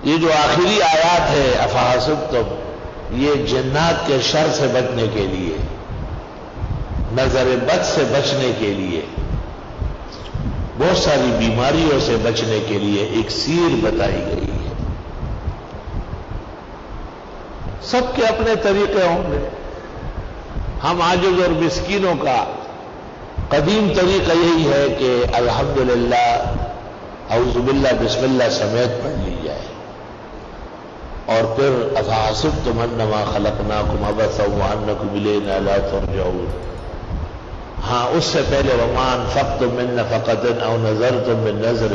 یہ جو آخری آیات ہے افحسبتم، یہ جنات کے شر سے بچنے کے لیے، نظر بد سے بچنے کے لیے، بہت ساری بیماریوں سے بچنے کے لیے ایک سیر بتائی گئی ہے۔ سب کے اپنے طریقے ہوں گے۔ ہم عاجز اور مسکینوں کا قدیم طریقہ یہی ہے کہ الحمدللہ اعوذ باللہ بسم اللہ سمیت پڑھ لی جائے، اور پھر افحسبتم انما خلقناکم عبثا وانکم الینا لا ترجعون۔ ہاں اس سے پہلے وما انفقتم من نفقۃ او نذرتم من نذر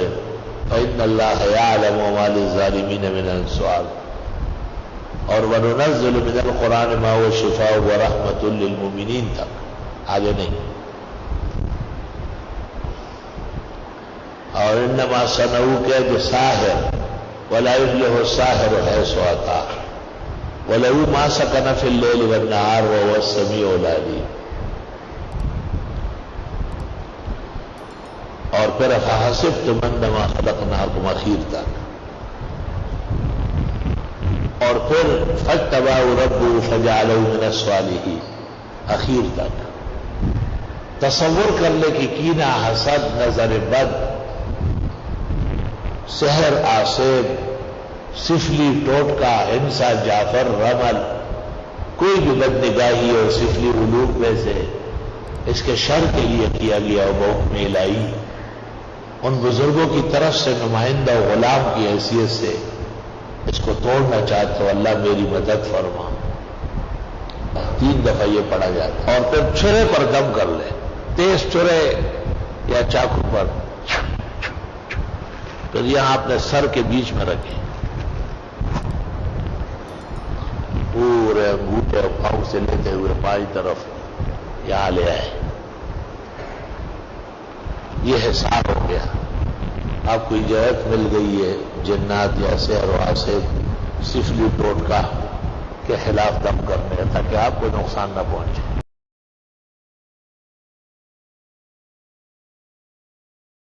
فإن اللہ یعلم وما للظالمین من انصار، اور وَنُنَزِّلُ مِنَ الْقُرْآنِ مَا هُوَ شِفَاءٌ وَرَحْمَةٌ لِّلْمُؤْمِنِينَ تک آگے نہیں۔ اور انما صنعوا کید ساحر ولا يفلح الساحر حيث اتى وله ما سكن في الليل والنهار وهو السميع العليم۔ اور پھر افحسبتم انما خلقناکم اخیر تک، اور پھر فاجتباه ربه فجعله من الصالحین اخیر تک۔ تصور کر لے کہ کینہ، حسد، نظر بد، سحر، آصب، سفلی، ٹوٹکا، ہنسا، جعفر، رمل، کوئی بھی بد نگاہی اور سفلی علوم میں سے اس کے شر کے لیے کیا گیا بحکم الہی، ان بزرگوں کی طرف سے نمائندہ و غلام کی حیثیت سے اس کو توڑنا چاہتے ہو، اللہ میری مدد فرما۔ 3 دفعہ یہ پڑھا جاتا ہے، اور پھر چھرے پر دم کر لے، تیز چھرے یا چاقو پر، پھر یہاں اپنے سر کے بیچ میں رکھیں، پورے انگوٹھے اور پاؤں سے لیتے ہوئے بائیں طرف یہاں لے آئے۔ یہ حساب ہو گیا، آپ کو اجازت مل گئی ہے جنات یا سحر و حاسد، سفلی ٹوٹکا کے خلاف دم کرنے، تاکہ آپ کو نقصان نہ پہنچے۔